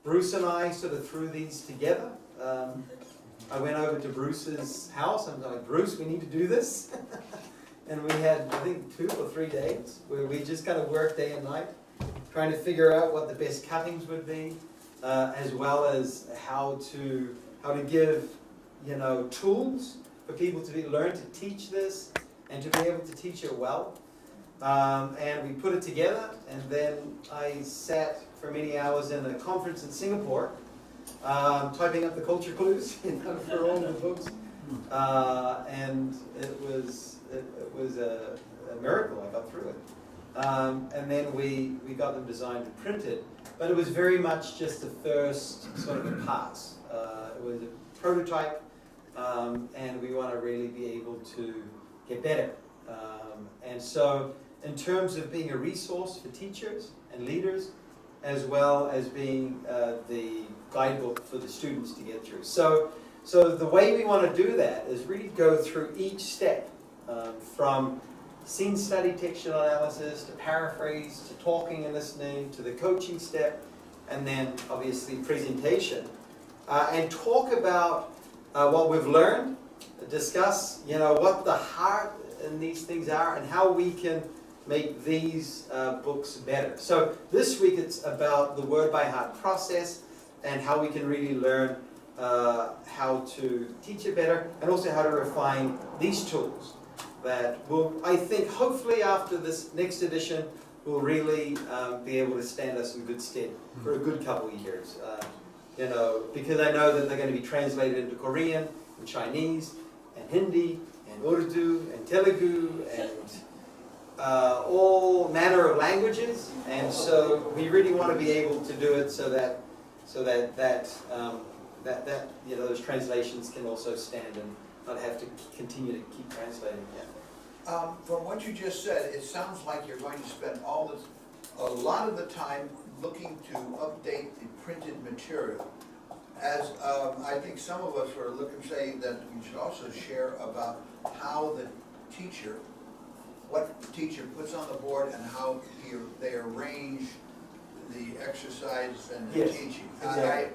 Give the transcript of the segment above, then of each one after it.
Bruce and I sort of threw these together. I went over to Bruce's house and I was like, Bruce, we need to do this. And we had, I think, 2 or 3 days where we just kind of worked day and night, trying to figure out what the best cuttings would be, as well as how to give, tools for people to learn to teach this and to be able to teach it well. And we put it together, and then I sat for many hours in a conference in Singapore, typing up the culture clues for all the books. And it was a miracle. I got through it. And then we got them designed and printed, but it was very much just the first sort of a pass. It was a prototype, and we want to really be able to get better. And so in terms of being a resource for teachers and leaders, as well as being the guidebook for the students to get through. So the way we want to do that is really go through each step, from scene study, textual analysis, to paraphrase, to talking and listening, to the coaching step, and then obviously presentation, and talk about what we've learned, discuss what the heart in these things are, and how we can make these books better. So this week it's about the word by heart process and how we can really learn how to teach it better, and also how to refine these tools that will, I think, hopefully after this next edition, will really be able to stand us in good stead for a good couple of years. Because I know that they're going to be translated into Korean and Chinese and Hindi and Urdu and Telugu and all manner of languages, and so we really want to be able to do it so that those translations can also stand and not have to continue to keep translating. From what you just said, it sounds like you're going to spend a lot of the time looking to update the printed material. As I think some of us were saying that we should also share about how what the teacher puts on the board and how they arrange the exercise and the teaching. Exactly.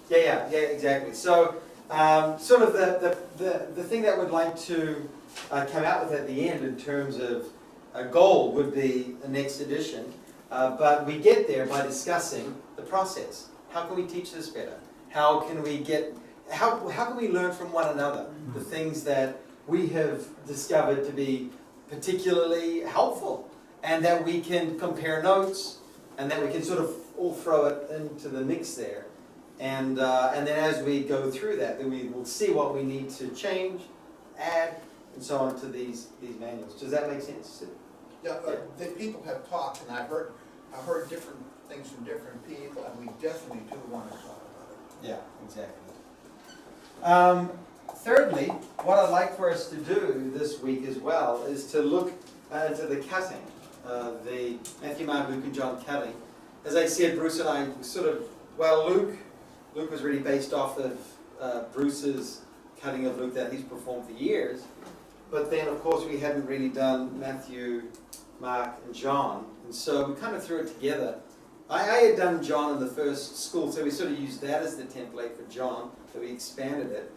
Yeah, exactly. So, sort of the thing that we'd like to come out with at the end in terms of a goal would be the next edition, but we get there by discussing the process. How can we teach this better? How can we learn from one another the things that we have discovered to be particularly helpful, and that we can compare notes, and that we can sort of all throw it into the mix there. And then as we go through that, then we will see what we need to change, add, and so on to these manuals. Does that make sense? Yeah, the people have talked, and I've heard different things from different people, and we definitely do want to talk about it. Yeah, exactly. Thirdly, what I'd like for us to do this week as well is to look into the cutting, the Matthew, Mark, Luke, and John cutting. As I said, Bruce and I Luke was really based off of Bruce's cutting of Luke that he's performed for years. But then, of course, we hadn't really done Matthew, Mark, and John. And so we kind of threw it together. I had done John in the first school, so we sort of used that as the template for John, so we expanded it.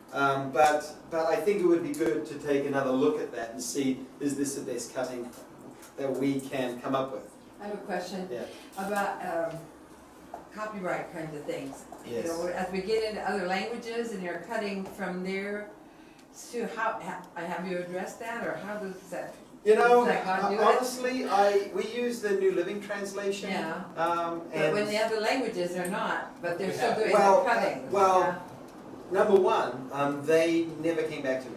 But I think it would be good to take another look at that and see, is this the best cutting that we can come up with? I have a question Yeah. about copyright kinds of things. Yes. As we get into other languages and you're cutting from there, so have you addressed that, or how does that? Honestly, we use the New Living Translation. Yeah. And But when the other languages are not, but they're still doing Well, the cutting. Number one, they never came back to me.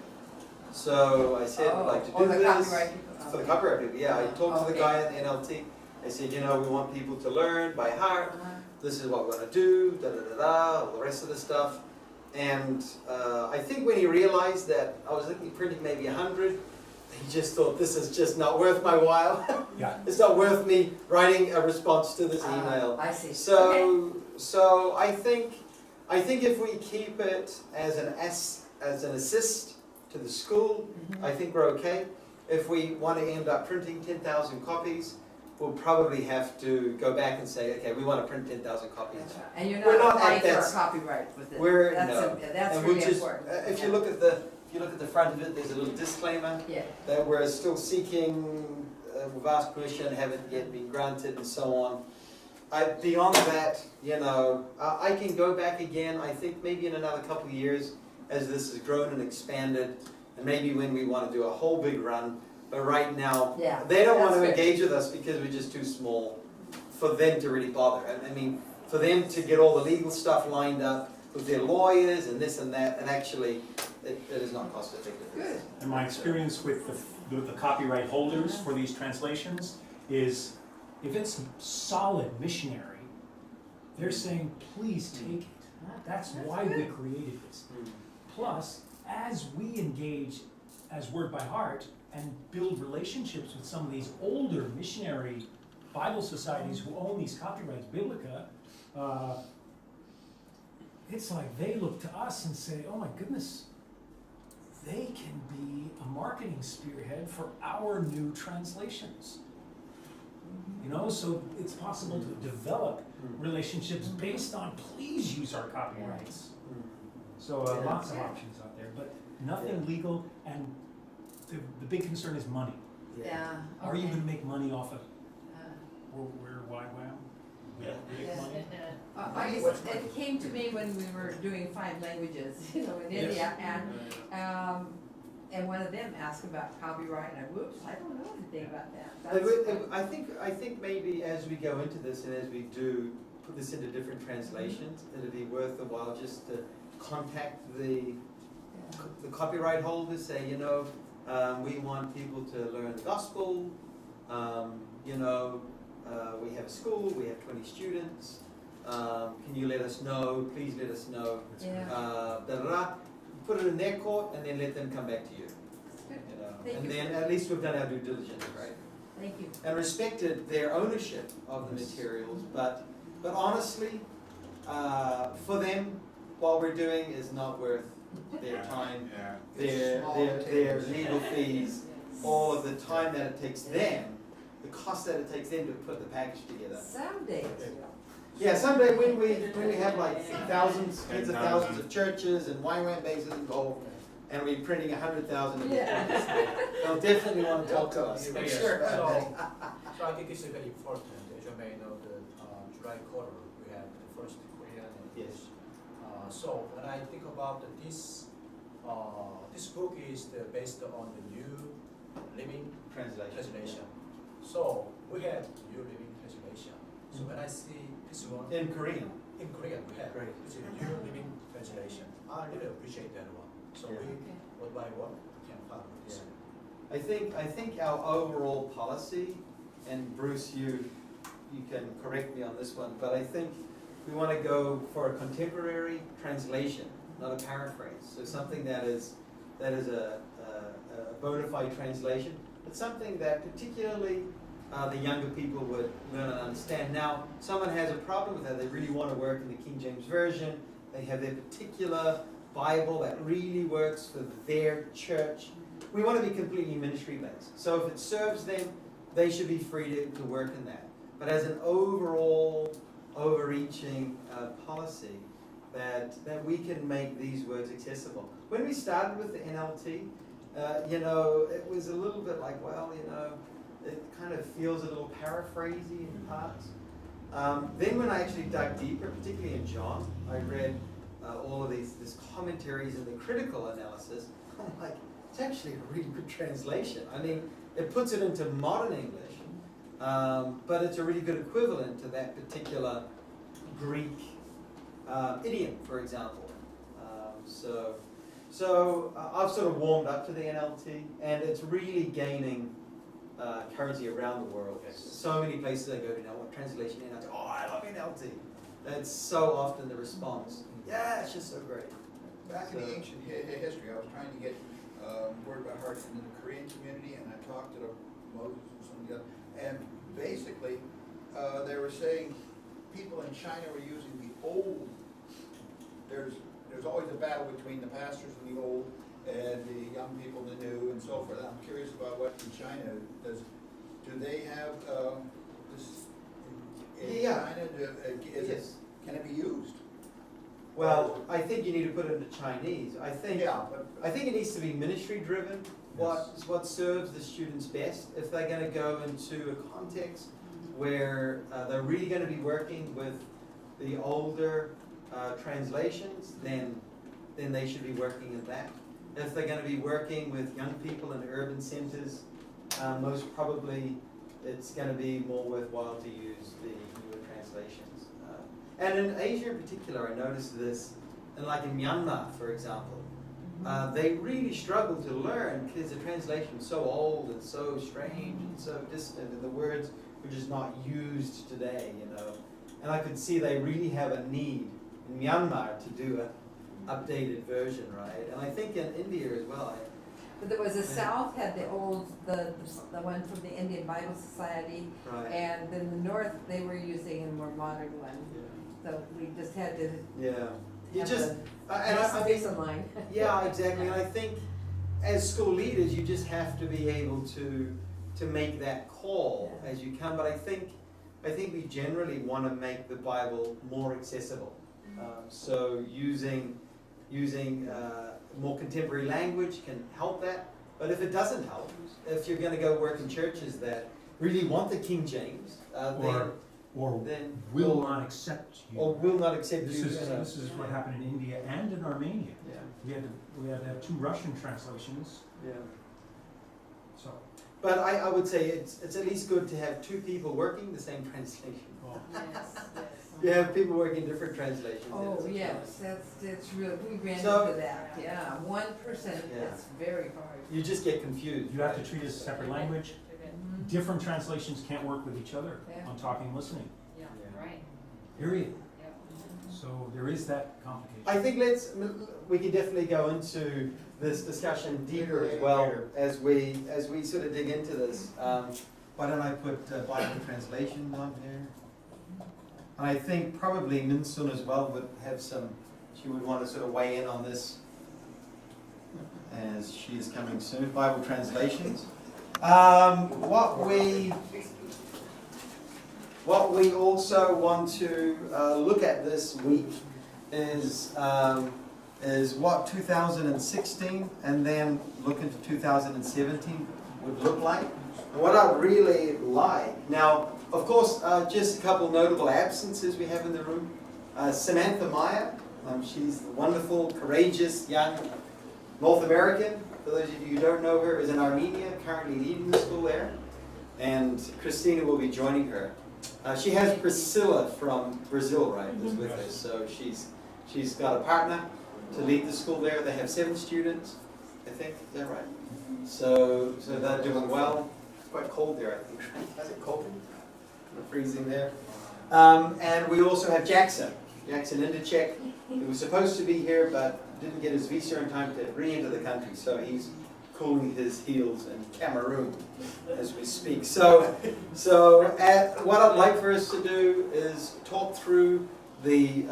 So I said, I'd like to do the this. copyright people. For the copyright people, yeah. I talked to the Okay. guy at the NLT. I said, we want people to learn by heart. This is what we're going to do, all the rest of the stuff. And I think when he realized that I was looking at printing maybe 100, he just thought, this is just not worth my while. Yeah. It's not worth me writing a response to this email. I see. So I think if we keep it as an assist to the school, I think we're okay. If we want to end up printing 10,000 copies we'll probably have to go back and say, okay, we want to print 10,000 copies. That's right. And you're We're not not at applying for that a copyright with it. We're, That's no. That's And we'll really just, important. if you look at the front of it, there's a little disclaimer Yeah, that we're still seeking, we've asked permission, haven't yet been granted, and so on. Beyond that, I can go back again, I think maybe in another couple of years, as this has grown and expanded, and maybe when we want to do a whole big run, but right now, yeah. they don't want to That's good. engage with us because we're just too small for them to really bother. I mean, for them to get all the legal stuff lined up with their lawyers and this and that, and actually, it is not cost effective. Good. And my experience with the copyright holders for these translations is, if it's solid missionary, they're saying, please take it. That's why we created this. Plus, as we engage as Word by Heart and build relationships with some of these older missionary Bible societies who own these copyrights, Biblica, it's like they look to us and say, oh my goodness, they can be a marketing spearhead for our new translations. So it's possible to develop relationships based on, please use our copyrights. So lots of options out there, but nothing legal, and the big concern is money. Yeah. Are you okay. gonna make money off of Uh, where why wow? We Yeah. make money? It came to me when we were doing 5 languages, in India, and one of them asked about copyright, and I don't know anything about that. I think maybe as we go into this and as we do put this into different translations, it'd be worth a while just to contact the copyright holders, say, we want people to learn the gospel, we have a school, we have 20 students, can you let us know, please let us know, Yeah. put it in their court and then let them come back to you. Thank And you. then at least we've done our due diligence, right? Thank you. And respected their ownership of the materials, but honestly, for them, what we're doing is not worth their time, their legal fees, all of the time that it takes them, the cost that it takes them to put the package together. Some days. Yeah, someday when we have like thousands, tens of thousands of churches and YWAM bases involved, and we're printing 100,000 of Yeah. they'll definitely want to talk to us. Yes. Sure. So I think it's very important. As you may know, the July quarter, we have the first Korean and Yes. So when I think about this book is based on the New Living Translation. So we have New Living Translation. So when I see this one In Korean. in Korean, we have Great. it's a New Living Translation. I really appreciate that one. So Yeah. we word by word can follow this. I think our overall policy, and Bruce, you can correct me on this one, but I think we want to go for a contemporary translation, not a paraphrase. So something that is a bona fide translation, but something that particularly the younger people would learn and understand. Now, someone has a problem with that. They really want to work in the King James Version. They have their particular Bible that really works for their church. We want to be completely ministry based. So if it serves them, they should be free to work in that. But as an overall, overreaching policy, that we can make these words accessible. When we started with the NLT, it was a little bit like, it kind of feels a little paraphrasey in parts. Then when I actually dug deeper, particularly in John, I read all of these commentaries and the critical analysis. I'm like, it's actually a really good translation. I mean, it puts it into modern English, but it's a really good equivalent to that particular Greek idiom, for example. So I've sort of warmed up to the NLT, and it's really gaining currency around the world. Yes. So many places I go to now, what translation NLT? Oh, I love NLT. That's so often the response. Yeah, it's just so great. Back in the ancient history, I was trying to get Word by Heart into the Korean community, and I talked to Moses and some of the other, and basically, they were saying people in China were using the old. There's always a battle between the pastors and the old, and the young people, the new, and so forth. I'm curious about what in China do they have in Yeah. China, Yes. can it be used? Well, I think you need to put it into Chinese. I think But I think it needs to be ministry driven. What serves the students best. If they're going to go into a context where they're really going to be working with the older translations, then they should be working in that. If they're going to be working with young people in urban centers, most probably it's going to be more worthwhile to use the newer translations. And in Asia in particular, I noticed this, and like in Myanmar, for example, they really struggle to learn because the translation is so old and so strange and so distant, and the words are just not used today, you know. And I could see they really have a need in Myanmar to do an updated version, right? And I think in India as well. But there was the South had the old, the one from the Indian Bible Society, Right. and then the North, they were using a more modern one. So we just had to Yeah. You have just, a and I think, baseline. yeah, exactly. And I think as school leaders, you just have to be able to make that call as you come. But I think we generally want to make the Bible more accessible. So using more contemporary language can help that. But if it doesn't help, if you're going to go work in churches that really want the King James, then will not accept you. or will not accept This you. is what happened in India and in Armenia. Yeah, We had to have 2 Russian translations, yeah. so. But I would say it's at least good to have 2 people working the same translation. Yes, You have people working different translations. Oh, it's- yes, that's real, we ran So- into that, yeah, one person, Yeah. it's very hard. You just get confused. You have to treat it as a separate language. Mhm. Different translations can't work with each other Yeah. on talking and listening, Yeah, right. period. So there is that complication. I think we can definitely go into this discussion deeper as well as we sort of dig into this. Why don't I put Bible translation on here? And I think probably Minsun as well would have she would want to sort of weigh in on this as she is coming soon. Bible translations. What we also want to look at this week is what 2016 and then look into 2017 would look like. And what I'd really like, now, of course, just a couple notable absences we have in the room. Samantha Meyer, she's the wonderful, courageous young North American. For those of you who don't know her, is in Armenia, currently leading the school there. And Christina will be joining her. She has Priscilla from Brazil, right, that's with her. So she's got a partner to lead the school there. They have 7 students, I think. Is that right? So they're doing well. It's quite cold there, I think. Is it cold? Freezing there. And we also have Jackson Indicek, who was supposed to be here but didn't get his visa in time to re-enter the country. So he's cooling his heels in Cameroon as we speak. So what I'd like for us to do is talk through the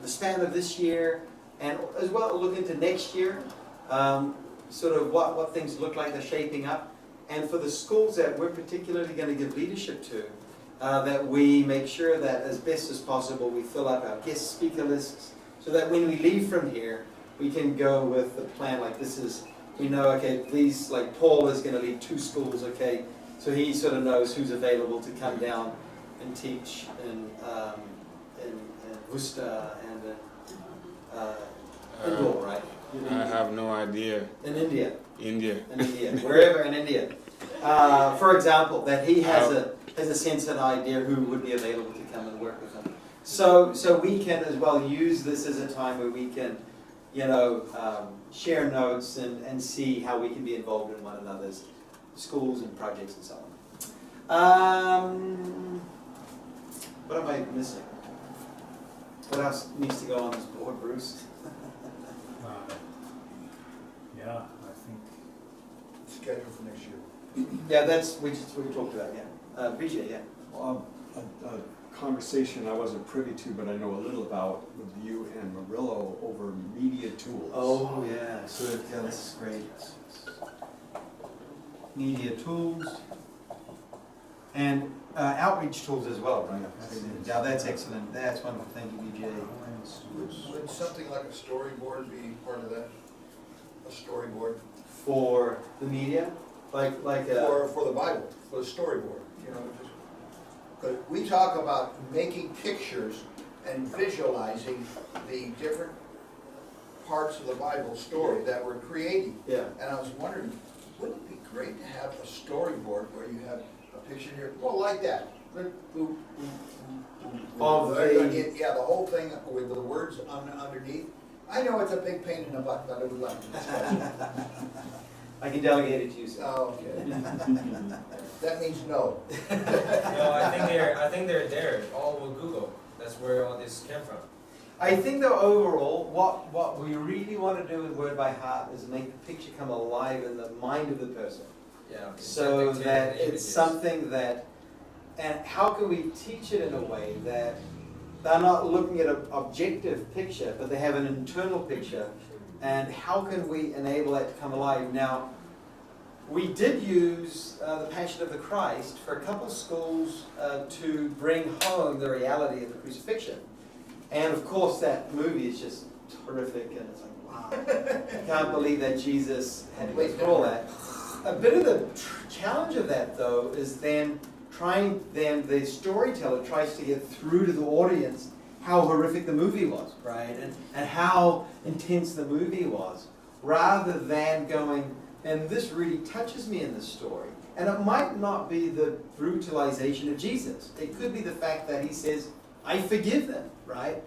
span of this year and as well look into next year, sort of what things look like they're shaping up. And for the schools that we're particularly going to give leadership to, that we make sure that as best as possible we fill up our guest speaker lists so that when we leave from here, we can go with the plan like this is, we know, okay, these, like Paul is going to lead 2 schools, okay, so he sort of knows who's available to come down and teach in Worcester and Indore, right? I have no idea. In India. India. In India, wherever in India. For example, that he has a sense and idea who would be available to come and work with him. So we can as well use this as a time where we can, share notes and see how we can be involved in one another's schools and projects and so on. What am I missing? What else needs to go on this board, Bruce? Yeah, I think. Schedule for next year. Yeah, we talked about, yeah. BJ, yeah. A conversation I wasn't privy to, but I know a little about with you and Murillo over media tools. Oh, yeah, so, yeah, this is great. Media tools. And outreach tools as well, right? Now, that's excellent, that's wonderful, thank you, BJ. Would something like a storyboard be part of that? A storyboard? For the media, like For the Bible, for the storyboard, you know, just, but we talk about making pictures and visualizing the different parts of the Bible story that we're creating. yeah, And I was wondering, wouldn't it be great to have a storyboard where you have a picture here, well, like that? Of the- Yeah, the whole thing with the words underneath. I know it's a big pain in the butt, but I would like to. I can delegate it to you, sir. Oh, okay. That means no. No, I think they're there, all with Google. That's where all this came from. I think though overall, what we really want to do with Word by Heart is make the picture come alive in the mind of the person. Yeah. So pictures that and it's images. something that, and how can we teach it in a way that they're not looking at an objective picture, but they have an internal picture, and how can we enable that to come alive? Now, we did use the Passion of the Christ for a couple of schools to bring home the reality of the crucifixion. And of course, that movie is just terrific, and it's like, wow, I can't believe that Jesus had to go through all that. A bit of the challenge of that, though, is then the storyteller tries to get through to the audience how horrific the movie was, right? And how intense the movie was, rather than going, and this really touches me in this story. And it might not be the brutalization of Jesus. It could be the fact that he says, I forgive them, right?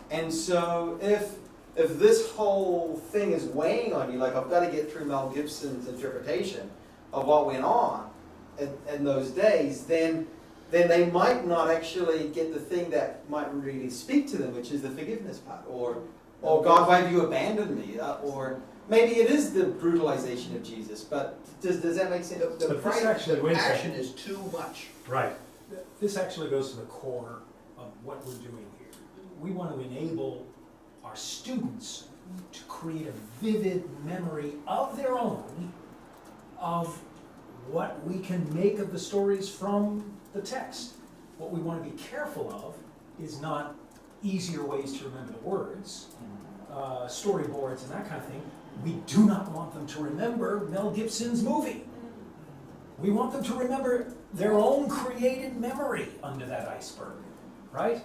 And so if this whole thing is weighing on you, like I've got to get through Mel Gibson's interpretation of what went on in those days, then they might not actually get the thing that might really speak to them, which is the forgiveness part, or God, why have you abandoned me? Or maybe it is the brutalization of Jesus, but does that make sense? The But this actually, wait a passion second. is too much. Right. This actually goes to the core of what we're doing here. We want to enable our students to create a vivid memory of their own of what we can make of the stories from the text. What we want to be careful of is not easier ways to remember the words, storyboards and that kind of thing. We do not want them to remember Mel Gibson's movie. We want them to remember their own created memory under that iceberg, right?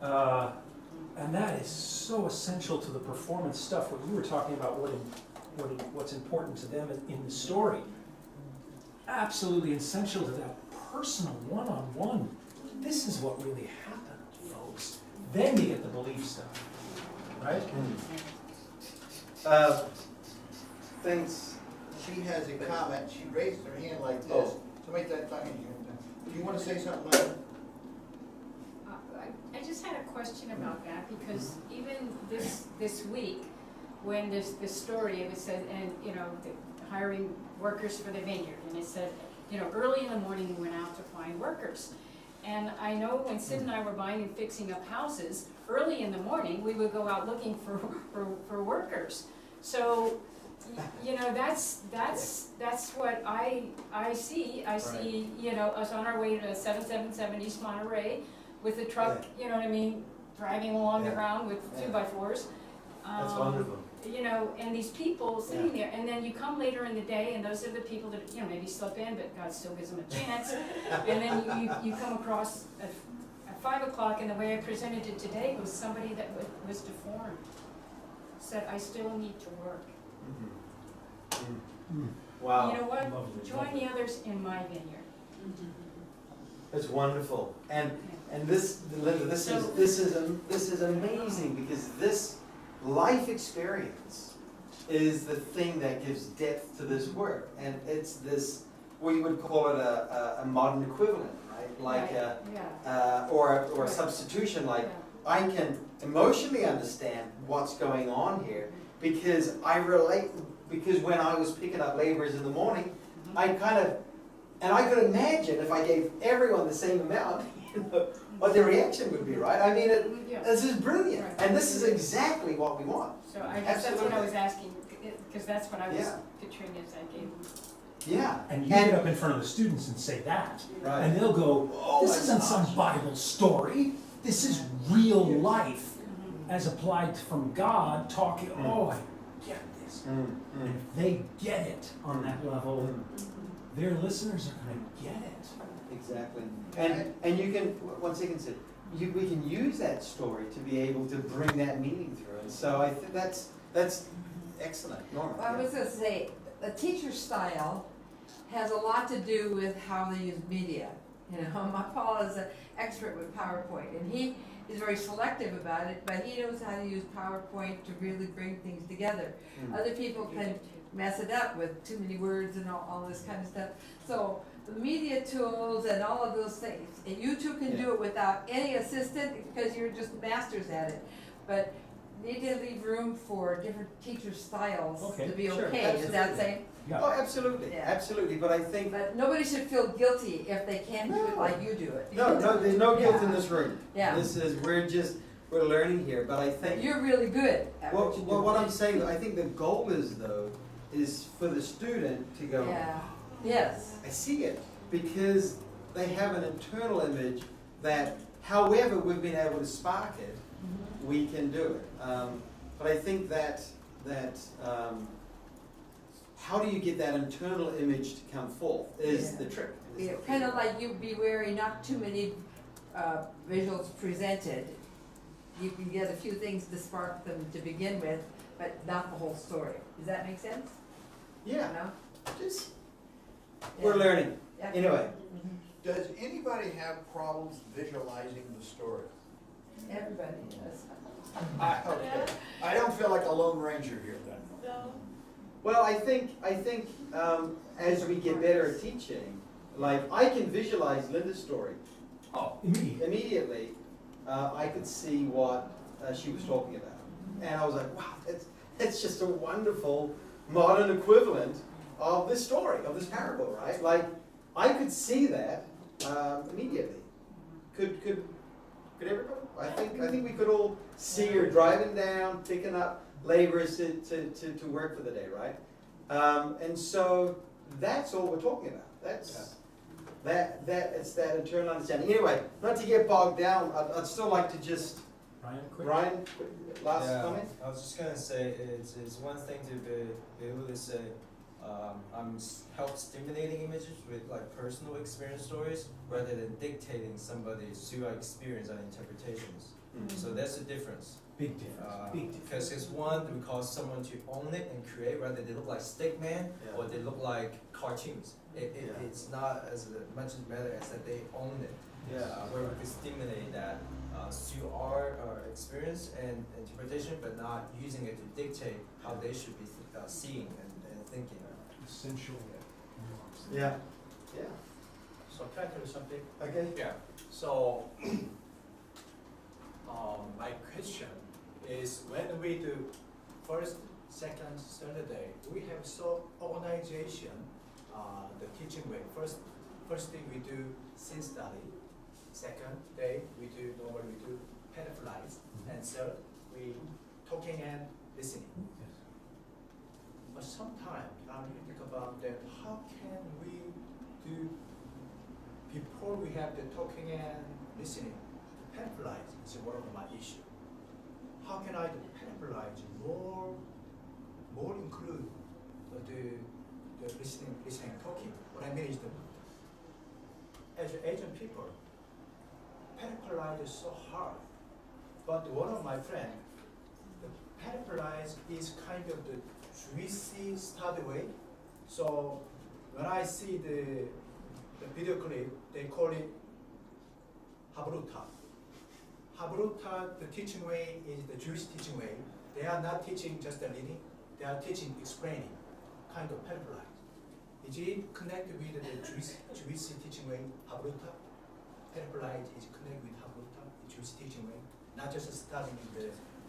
And that is so essential to the performance stuff. What you were talking about, what's important to them in the story, absolutely essential to that personal one-on-one. This is what really happened, folks. Then you get the belief stuff, right? Thanks. She has a comment, she raised her hand like this. Oh. Somebody talking to you. Do you want to say something, Larry? I just had a question about that, because even this week, when this story, it said, and, you know, hiring workers for the vineyard, and it said, you know, early in the morning, we went out to find workers. And I know when Sid and I were buying and fixing up houses, early in the morning, we would go out looking for workers. So, you know, that's what I see. I see, you know, us on our way to 777 East Monterey with the truck, you know what I mean, driving along the Yeah. ground with Yeah. 2x4s. That's wonderful. You know, and these people sitting there, and then you come later in the day, and those are the people that, you know, maybe slip in, but God still gives them a chance. And then you come across at 5 o'clock, and the way I presented it today was somebody that was deformed, said, I still need to work. Wow. You know what? Lovely, Join lovely. the others in my vineyard. It's wonderful, and this, Linda, this is amazing, because this life experience is the thing that gives depth to this work, and it's this, we would call it a modern equivalent, right? Like or a substitution, like I can emotionally understand what's going on here because I relate. Because when I was picking up laborers in the morning, I could imagine if I gave everyone the same amount, you know, what their reaction would be, right? I mean, this is brilliant, Right. and this is exactly what we want. So that's what I was Absolutely. asking, because that's what I was Yeah. picturing as I gave them. Yeah. And you get up in front of the students and say that, Right. and they'll go, Oh this my isn't some gosh. Bible story, this is real life as applied from God talking, oh, I get this. Mm, And mm, if they get it on that level, mm. their listeners are gonna get it. Exactly. And you can, one second, Sid, we can use that story to be able to bring that meaning through. And so I think that's excellent, Norma. Well, I was gonna say, the teacher style has a lot to do with how they use media. You know, my Paul is an expert with PowerPoint, and he is very selective about it, but he knows how to use PowerPoint to really bring things together. Mm. Other people can mess it up with too many words and all this kind of stuff. So the media tools and all of those things, and you two can do it without any assistant because you're just masters at it. But need to leave room for different teacher styles Okay, to be sure, okay, is that absolutely. saying? Oh, absolutely, Yeah. absolutely. But I think, But nobody should feel guilty if they can't do it No. like you do it. no, there's no guilt in this room. Yeah. This is, we're learning here, but I But think, you're really good at well, what you do. well, what I'm saying, I think the goal is though, is for the student to go, Yeah, yes. I see it, because they have an internal image that however we've been able to spark it, we can do it. But I think that how do you get that internal image to come forth is Yeah. the trick. Yeah, kind of like you be wary not too many visuals presented. You can get a few things to spark them to begin with, but not the whole story. Does that make sense? Yeah, No? just, Yeah. we're learning. Yeah. Anyway, Mhm. Does anybody have problems visualizing the story? Everybody does. Okay. I don't feel like a lone ranger here then. well, I think as we get better at teaching, like I can visualize Linda's story Oh, immediately. immediately. I could see what she was talking about, and I was like, wow, that's just a wonderful modern equivalent of this story, of this parable, right? Like I could see that immediately. Could everybody? I think we could all see her driving down, picking up laborers to work for the day, right? And so that's all we're talking about. That's it's that internal understanding. Anyway, not to get bogged down, I'd still like to just Ryan, quick? Ryan, last Yeah, comment. I was just gonna say it's one thing to be able to say help stimulating images with like personal experience stories rather than dictating somebody's pseudo experience and interpretations. So that's the difference. Big difference, big difference. Because it's one we cause someone to own it and create rather they look like stickman Yeah. or they look like cartoons. Yeah. It's not as much as matter as that they own it. Where we could stimulate that through our experience and interpretation, but not using it to dictate how they should be seeing and thinking. Essential nuance. Yeah. Yeah. So can I tell you something? Okay. Yeah. So, my question is when we do first, second, third day, we have so organization, the teaching way. First thing we do scene study. Second day we do paraphrases, and third we talking and listening. Yes. But sometimes I really think about that. How can we do before we have the talking and listening? Paraphrase is one of my issue. How can I do paraphrase more include the listening, talking? What I mean is as Asian people, paraphrase is so hard. But one of my friends, the paraphrase is kind of the juicy study way. So when I see the video clip, they call it Habruta. Habruta, the teaching way is the Jewish teaching way. They are not teaching just the reading, they are teaching explaining, kind of paraphrase. Is it connected with the Jewish teaching way, Habruta? Paraphrase is connected with Habruta, the Jewish teaching way, not just studying in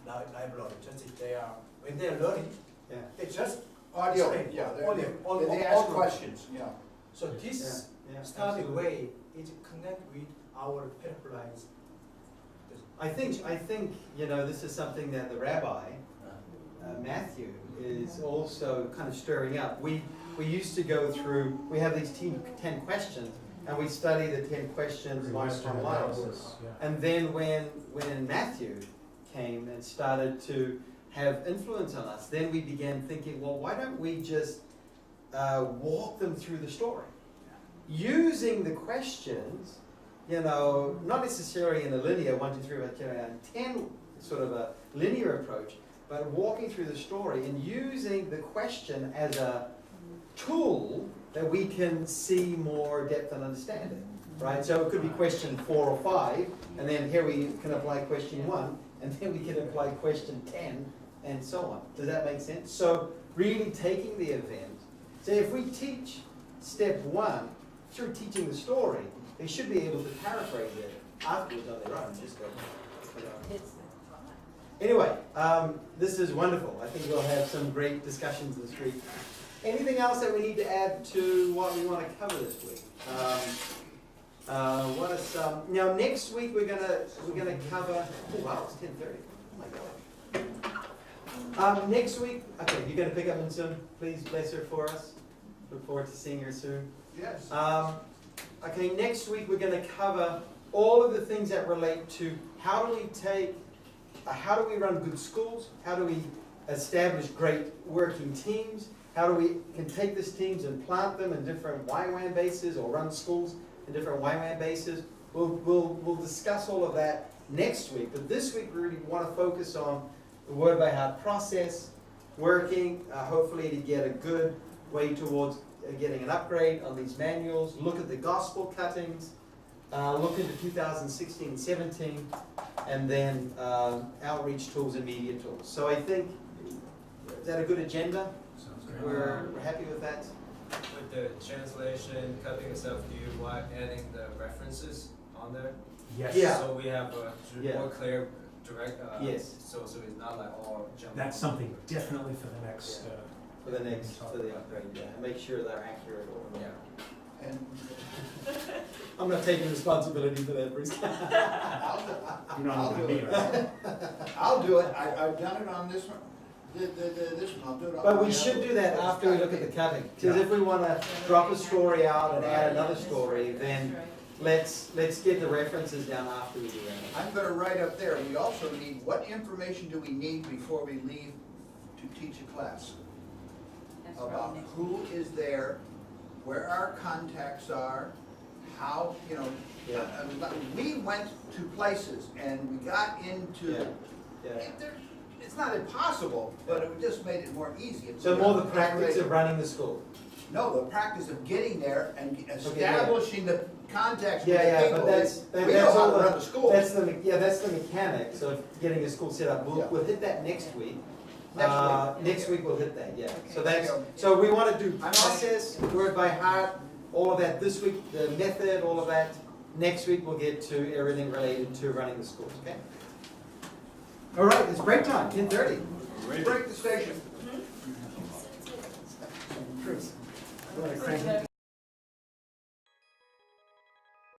the library, just they are, when they are learning, Yeah. they just Audio, explain. yeah, Audio, they ask audio. questions, yeah. So this Yeah. study absolutely. way is connect with our paraphrase. I think this is something that the rabbi Matthew is also kind of stirring up. we used to go through, we have these 10 questions, and we study the 10 questions line Western upon line. analysis, yeah. And then when Matthew came and started to have influence on us, then we began thinking, well, why don't we just walk them through the story? Using the questions, you know, not necessarily in a linear 1, 2, 3, 4, 5, 10 sort of a linear approach, but walking through the story and using the question as a tool that we can see more depth and understanding, right? So it could be question 4 or 5, and then here we can apply question 1, and then we can apply question 10, and so on. Does that make sense? So really taking the event, so if we teach step 1 through teaching the story, they should be able to paraphrase it afterwards on their own, just go. Anyway, this is wonderful. I think we'll have some great discussions this week. Anything else that we need to add to what we want to cover this week? What are some? Now next week we're gonna cover. Oh wow, it's 10:30. Oh my God. Next week, okay, you're gonna pick up in soon. Please bless her for us. Look forward to seeing her soon. Yes. Okay, next week we're going to cover all of the things that relate to how do we run good schools, how do we establish great working teams, how do we can take these teams and plant them in different YWAM bases or run schools in different YWAM bases. We'll discuss all of that next week, but this week we really want to focus on the Word by Heart process, working hopefully to get a good way towards getting an upgrade on these manuals, look at the gospel cuttings, look into 2016 and 17, and then outreach tools and media tools. So I think, is that a good agenda? Sounds great. We're happy with that? With the translation, cutting a self-view, why adding the references on there? Yes. Yeah. So we have a Yeah. more clear, direct, Yes. so it's not like all jumbled. That's something definitely for the next, For the next, for the upgrade, yeah, and make sure they're accurate. Or, Yeah. And I'm not taking responsibility for that, Bruce. I'll you're not I'll looking do at me, it. right? I'll do it. I've done it on this one. This one, I'll do it on But we the should other do that one. after we look at the cutting. Because if we want to drop a story out and add another story, then let's get the references down after we do that. I'm gonna write up there, we also need, what information do we need before we leave to teach a class? About who is there, where our contacts are, how, you know, Yeah. we went to places and we got into, Yeah. it's not impossible, but it just made it more easy. So more the practice of running the school. No, the practice of getting there and establishing the contacts with Yeah, the yeah, but people. We know that's how all to run the school. that's the mechanics of getting a school set up. Yeah. We'll hit that next week. Next week. Next week we'll hit that, yeah. So Okay. that's, so we want to do I'm process, Word by Heart, all of that this week, the method, all of that. Next week we'll get to everything related to running the schools, okay? All right, it's break time, 10:30. Break the station. Bruce, you want to crank it?